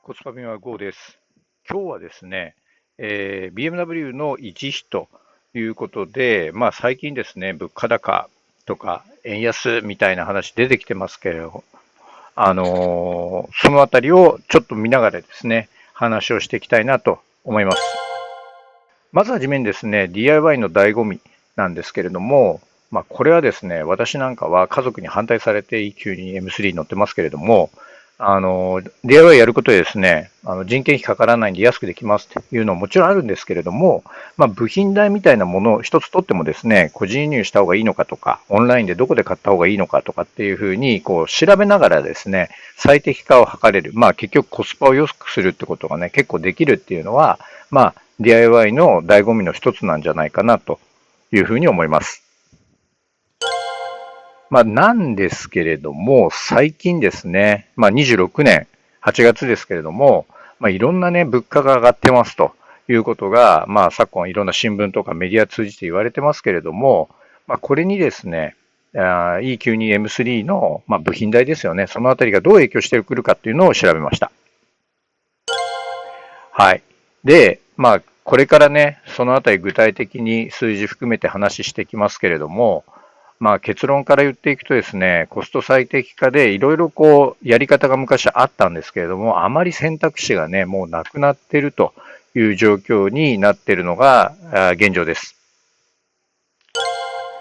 コスパビンは GO です。今日はですね、BMW の維持費ということで、最近ですね、物価高とか円安みたいな話出てきてますけれど、そのあたりをちょっと見ながらですね、話をしていきたいなと思います。まずはじめにですね、DIY の醍醐味なんですけれども、これはですね、私なんかは家族に反対されて EQ に M3 に乗ってますけれども、DIY やることでですね、人件費かからないんで安くできますっていうのももちろんあるんですけれども、部品代みたいなものを一つ取ってもですね、個人輸入した方がいいのかとか、オンラインでどこで買った方がいいのかとかっていうふうに、こう調べながらですね、最適化を図れる。結局コスパを良くするってことがね、結構できるっていうのは、DIY の醍醐味の一つなんじゃないかなというふうに思います。なんですけれども、最近ですね、26年8月ですけれども、いろんなね、物価が上がってますということが、昨今いろんな新聞とかメディア通じて言われてますけれども、これにですね、EQ2M3 の、部品代ですよね、そのあたりがどう影響してくるかっていうのを調べました。はい。で、これからね、そのあたり具体的に数字含めて話していきますけれども、結論から言っていくとですね、コスト最適化でいろいろこうやり方が昔あったんですけれども、あまり選択肢がね、もうなくなっているという状況になっているのが現状です。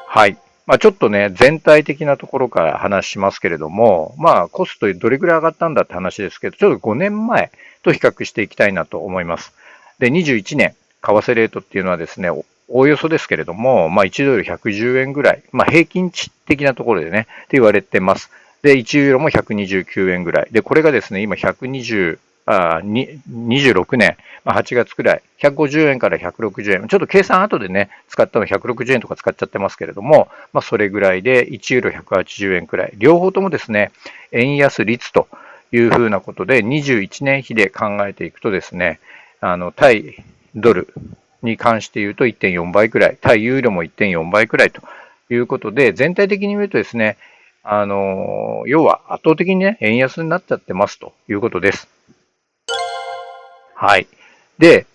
はい。ちょっとね、全体的なところから話しますけれども、コストどれぐらい上がったんだって話ですけど、ちょっと5年前と比較していきたいなと思います。で、21年、為替レートっていうのはですね、おおよそですけれども、1ドル110円ぐらい、平均値的なところでね、って言われてます。で、1ユーロも129円ぐらい。で、これがですね、今120、26年、8月くらい、150円から160円。ちょっと計算後でね、使ったの160円とか使っちゃってますけれども、それぐらいで1ユーロ180円くらい。両方ともですね、円安率というふうなことで、21年比で考えていくとですね、対ドルに関して言うと1.4倍くらい、対ユーロも1.4倍くらいということで、全体的に見るとですね、要は圧倒的にね、円安になっちゃってますということです。はい。で、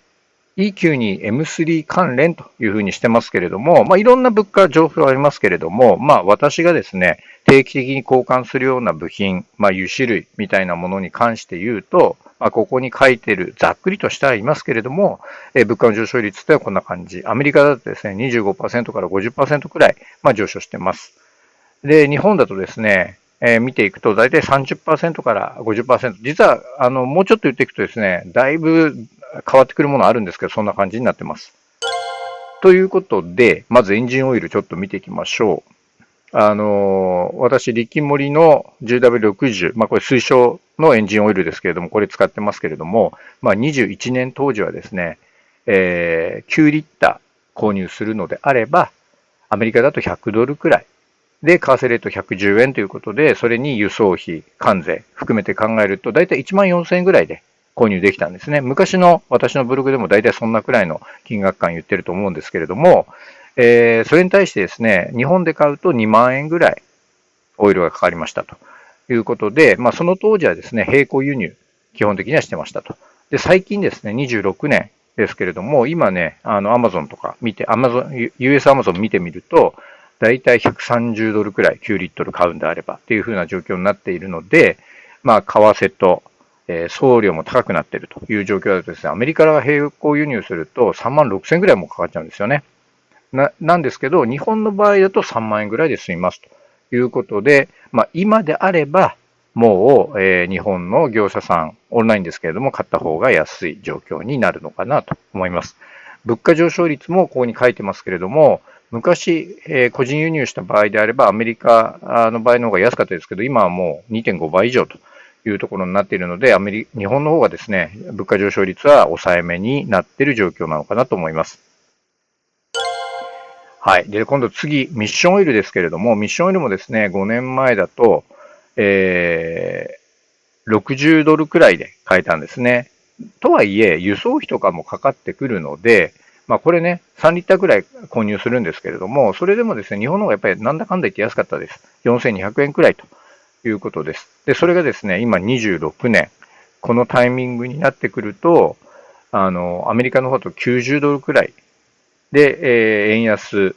EQ に M3 関連というふうにしてますけれども、いろんな物価情報ありますけれども、私がですね、定期的に交換するような部品、油脂類みたいなものに関して言うと、ここに書いてる、ざっくりとしてはいますけれども、物価の上昇率というのはこんな感じ。アメリカだとですね、25%から50%くらい、上昇してます。で、日本だとですね、見ていくと、大体30%から50%。実は、もうちょっと言っていくとですね、だいぶ変わってくるものあるんですけど、そんな感じになってます。ということで、まずエンジンオイルちょっと見ていきましょう。私、力盛の 10W60、これ推奨のエンジンオイルですけれども、これ使ってますけれども、21年当時はですね、9リッター購入するのであれば、アメリカだと100ドルくらい。で、為替レート110円ということで、それに輸送費、関税含めて考えると、だいたい1万4000円ぐらいで購入できたんですね。昔の私のブログでもだいたいそんなくらいの金額感言ってると思うんですけれども、それに対してですね、日本で買うと2万円ぐらいオイルがかかりましたということで、その当時はですね、並行輸入、基本的にはしてましたと。で、最近ですね、26年ですけれども、今ね、アマゾンとか見て、US アマゾン見てみると、だいたい130ドルくらい9リットル買うんであればっていう風な状況になっているので、為替と、送料も高くなっているという状況だとですね、アメリカが並行輸入すると3万6千ぐらいもかかっちゃうんですよね。なんですけど、日本の場合だと3万円ぐらいで済みますということで、今であれば、もう、日本の業者さん、オンラインですけれども、買った方が安い状況になるのかなと思います。物価上昇率もここに書いてますけれども、昔、個人輸入した場合であれば、アメリカの場合の方が安かったですけど、今はもう2.5倍以上というところになっているので、日本の方がですね、物価上昇率は抑えめになっている状況なのかなと思います。はい。で、今度次、ミッションオイルですけれども、ミッションオイルもですね、5年前だと、60ドルくらいで買えたんですね。とはいえ、輸送費とかもかかってくるので、これね、3リッターくらい購入するんですけれども、それでもですね、日本の方がやっぱりなんだかんだ言って安かったです。4200円くえんくらいということです。で、それがですね、今26年。このタイミングになってくると、アメリカの方と90ドルくらいで、円安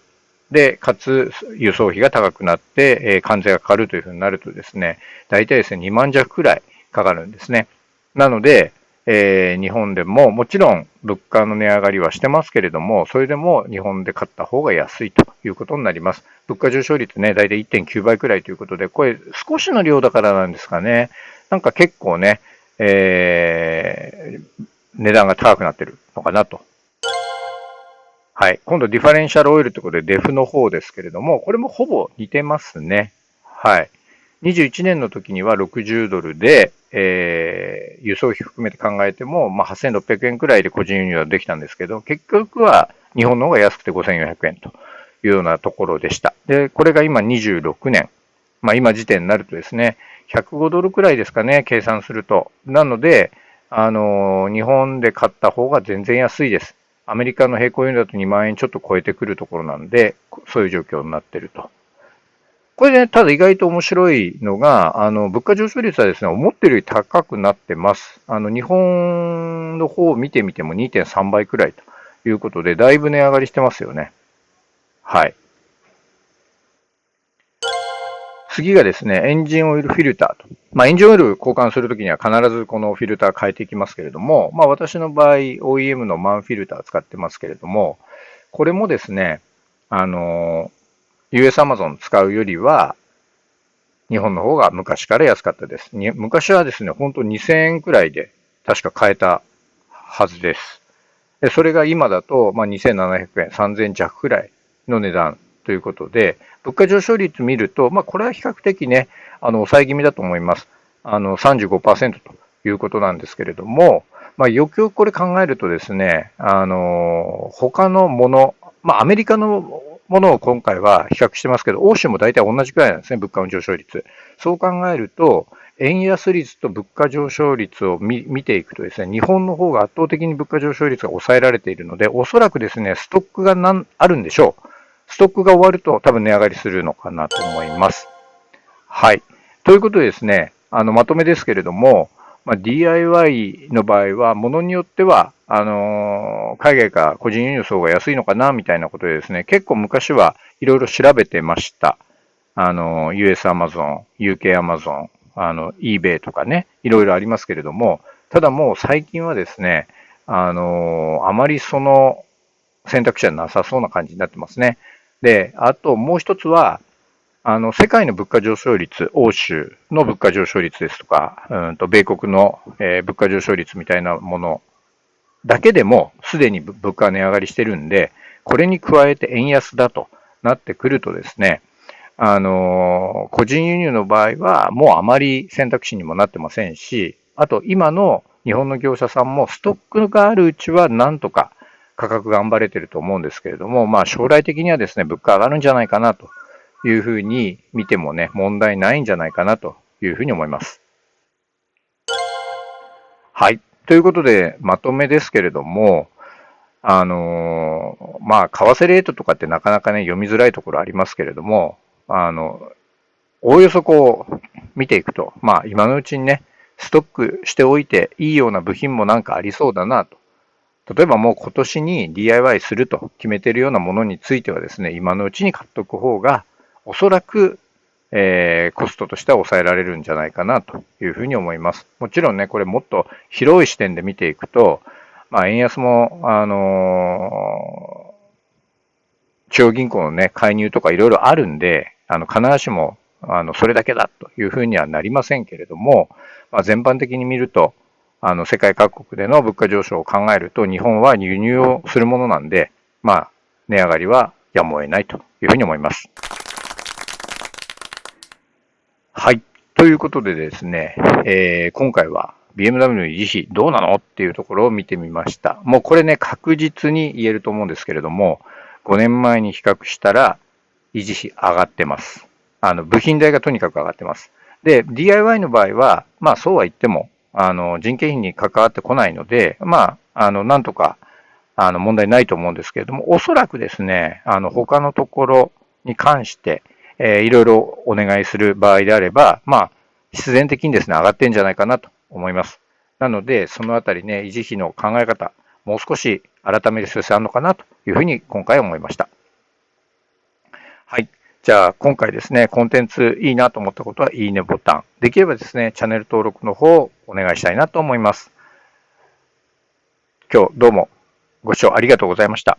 で、かつ輸送費が高くなって、関税がかかるというふうになるとですね、大体ですね、2万弱くらいかかるんですね。なので、日本でももちろん物価の値上がりはしてますけれども、それでも日本で買った方が安いということになります。物価上昇率ね、大体1.9倍くらいということで、これ少しの量だからなんですかね。なんか結構ね、値段が高くなってるのかなと。はい。今度ディファレンシャルオイルということでデフの方ですけれども、これもほぼ似てますね。はい。21年の時には60ドルで、輸送費含めて考えても、まあ、8600円くえんくらいで個人輸入はできたんですけど、結局は日本の方が安くて5400円というようなところでした。で、これが今26年。まあ、今時点になるとですね、105ドルくらいですかね、計算すると。なので、日本で買った方が全然安いです。アメリカの並行輸入だと2万円ちょっと超えてくるところなんで、そういう状況になっていると。これね、ただ意外と面白いのが、物価上昇率はですね、思ってるより高くなってます。日本の方を見てみても2.3倍くらいということで、だいぶ値上がりしてますよね。はい。次がですね、エンジンオイルフィルターと。まあ、エンジンオイル交換するときには必ずこのフィルター変えていきますけれども、まあ、私の場合、OEM のマンフィルターを使ってますけれども、これもですね、US Amazon 使うよりは、日本の方が昔から安かったです。昔はですね、本当2000円くらいで確か買えたはずです。でそれが今だと、まあ、2700円、3000弱くらいの値段ということで、物価上昇率見ると、まあ、これは比較的ね、抑え気味だと思います。35%ということなんですけれども、まあ、よくよくこれ考えるとですね、他のもの、まあ、アメリカのものを今回は比較してますけど、欧州も大体同じくらいなんですね、物価の上昇率。そう考えると、円安率と物価上昇率を見ていくとですね、日本の方が圧倒的に物価上昇率が抑えられているので、おそらくですね、ストックがあるんでしょう。ストックが終わると多分値上がりするのかなと思います。はい。ということでですね、まとめですけれども、まあ、DIY の場合は、ものによっては、海外から個人輸入層が安いのかな、みたいなことでですね、結構昔はいろいろ調べてました。US Amazon、UK Amazon、eBay とかね、いろいろありますけれども、ただもう最近はですね、あまりその選択肢はなさそうな感じになってますね。で、あともう一つは、世界の物価上昇率、欧州の物価上昇率ですとか、米国の、物価上昇率みたいなものだけでも、すでに物価は値上がりしてるんで、これに加えて円安だとなってくるとですね、個人輸入の場合は、もうあまり選択肢にもなってませんし、あと今の日本の業者さんもストックがあるうちはなんとか価格頑張れてると思うんですけれども、まあ将来的にはですね、物価上がるんじゃないかなというふうに見てもね、問題ないんじゃないかなというふうに思います。はい。ということで、まとめですけれども、まあ、為替レートとかってなかなかね、読みづらいところありますけれども、おおよそこう、見ていくと、まあ、今のうちにね、ストックしておいていいような部品もなんかありそうだなと。例えばもう今年に DIY すると決めているようなものについてはですね、今のうちに買っておく方が、おそらく、コストとしては抑えられるんじゃないかなというふうに思います。もちろんね、これもっと広い視点で見ていくと、まあ、円安も、中央銀行のね、介入とかいろいろあるんで、必ずしも、それだけだというふうにはなりませんけれども、まあ、全般的に見ると、世界各国での物価上昇を考えると、日本は輸入をするものなんで、まあ、値上がりはやむを得ないというふうに思います。はい。ということでですね、今回は BMW の維持費どうなのっていうところを見てみました。もうこれね、確実に言えると思うんですけれども、5年前に比較したら維持費上がってます。部品代がとにかく上がってます。で、DIY の場合は、まあそうは言っても、人件費に関わってこないので、まあ、なんとか、問題ないと思うんですけれども、おそらくですね、他のところに関して、いろいろお願いする場合であれば、まあ、必然的にですね、上がってんじゃないかなと思います。なので、そのあたりね、維持費の考え方、もう少し改める必要性あるのかなというふうに今回思いました。はい。じゃあ、今回ですね、コンテンツいいなと思ったことは、いいねボタン。できればですね、チャンネル登録の方をお願いしたいなと思います。今日どうもご視聴ありがとうございました。